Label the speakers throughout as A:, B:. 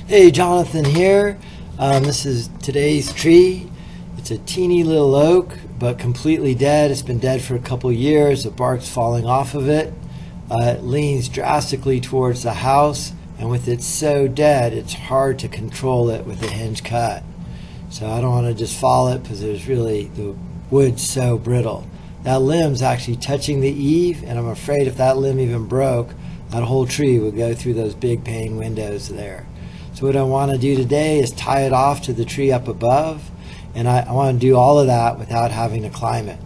A: Hey, Jonathan here. This is today's tree. It's a teeny little oak, but completely dead. It's been dead for a couple years. The bark's falling off of it. It leans drastically towards the house, and with it so dead, it's hard to control it with a hinge cut. So I don't want to just fall it because the wood's so brittle. That limb's actually touching the eave, and I'm afraid if that limb even broke, that whole tree would go through those big pane windows there. So what I want to do today is tie it off to the tree up above, and I want to do all of that without having to climb it.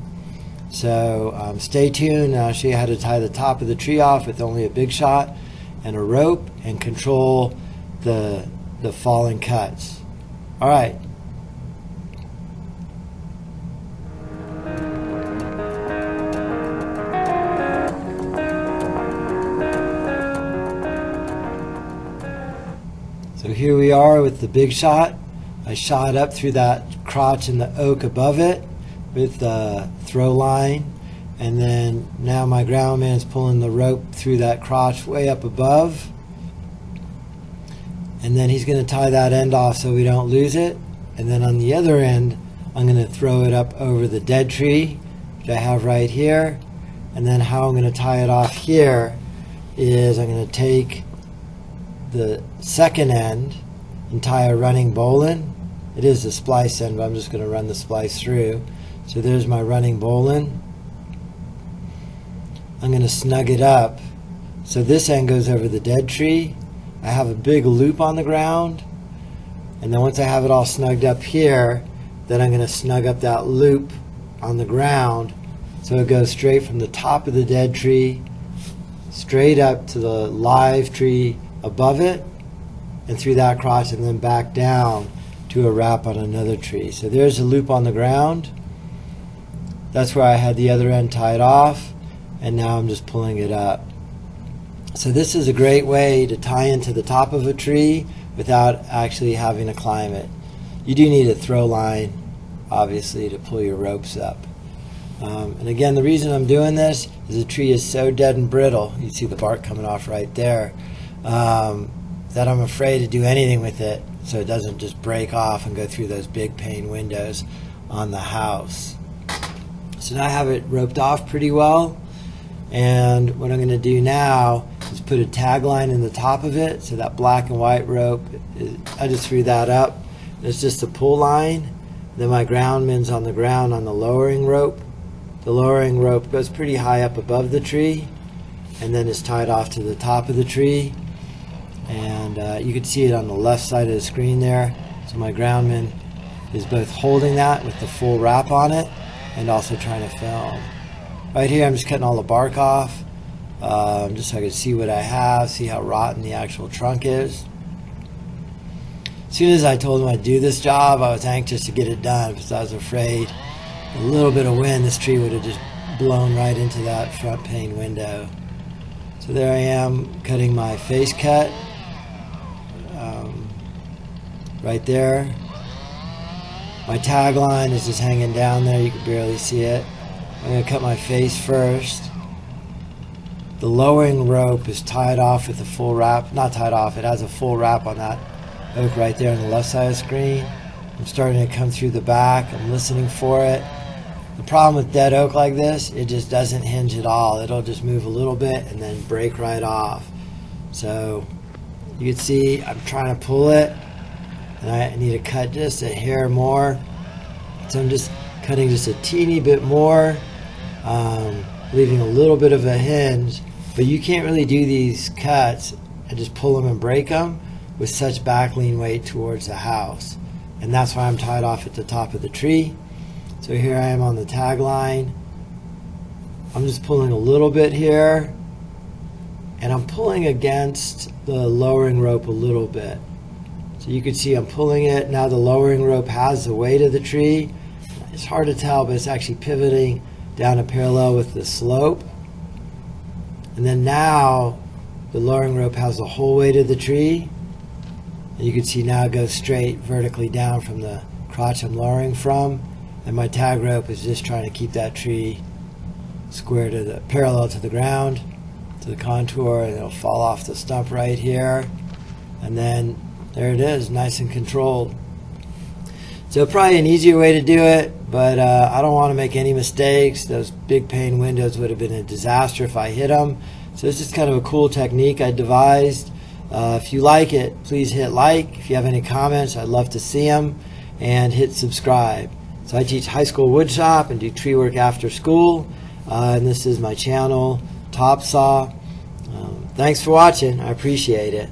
A: So stay tuned, and I'll show you how to tie the top of the tree off with only a big shot and a rope and control the falling cuts. All right. So here we are with the big shot. I shot up through that crotch in the oak above it with the throw line, and then now my ground man's pulling the rope through that crotch way up above, and then he's going to tie that end off so we don't lose it. And then on the other end, I'm going to throw it up over the dead tree, which I have right here. And then how I'm going to tie it off here is I'm going to take the second end and tie a running bowline. It is the splice end, but I'm just going to run the splice through. So there's my running bowline. I'm going to snug it up so this end goes over the dead tree. I have a big loop on the ground, and then once I have it all snugged up here, then I'm going to snug up that loop on the ground so it goes straight from the top of the dead tree straight up to the live tree above it and through that crotch, and then back down to a wrap on another tree. So there's a loop on the ground. That's where I had the other end tied off, and now I'm just pulling it up. So this is a great way to tie into the top of a tree without actually having to climb it. You do need a throw line, obviously, to pull your ropes up. And again, the reason I'm doing this is the tree is so dead and brittle. You see the bark coming off right there. That I'm afraid to do anything with it so it doesn't just break off and go through those big pane windows on the house. So now I have it roped off pretty well, and what I'm going to do now is put a tag line in the top of it. So that black and white rope, I just threw that up. It's just a pull line. Then my groundman's on the ground on the lowering rope. The lowering rope goes pretty high up above the tree and then is tied off to the top of the tree. And you can see it on the left side of the screen there. So my groundman is both holding that with the full wrap on it and also trying to film. Right here I'm just cutting all the bark off, just so I can see what I have, see how rotten the actual trunk is. As soon as I told him I'd do this job, I was anxious to get it done because I was afraid a little bit of wind, this tree would have just blown right into that front pane window. So there I am cutting my face cut. Right there. My tagline is just hanging down there. You can barely see it. I'm going to cut my face first. The lowering rope is tied off with a full wrap. Not tied off, it has a full wrap on that oak right there on the left side of the screen. I'm starting to come through the back. I'm listening for it. The problem with dead oak like this, it just doesn't hinge at all. It'll just move a little bit and then break right off. So you can see I'm trying to pull it, and I need to cut just a hair more. So I'm just cutting just a teeny bit more, leaving a little bit of a hinge. But you can't really do these cuts and just pull them and break them with such back lean weight towards the house. And that's why I'm tied off at the top of the tree. So here I am on the tag line. I'm just pulling a little bit here, and I'm pulling against the lowering rope a little bit. So you can see I'm pulling it. Now the lowering rope has the weight of the tree. It's hard to tell, but it's actually pivoting down a parallel with the slope. And then now the lowering rope has the whole weight of the tree. And you can see now it goes straight vertically down from the crotch I'm lowering from. And my tag rope is just trying to keep that tree square to the parallel to the ground, to the contour, and it'll fall off the stump right here. And then There it is, nice and controlled. So probably an easier way to do it, but I don't want to make any mistakes. Those big pane windows would have been a disaster if I hit them. So this is kind of a cool technique I devised. If you like it, please hit like. If you have any comments, I'd love to see them. And hit subscribe. So I teach high school wood shop and do tree work after school. And this is my channel, TopSaw. Thanks for watching. I appreciate it.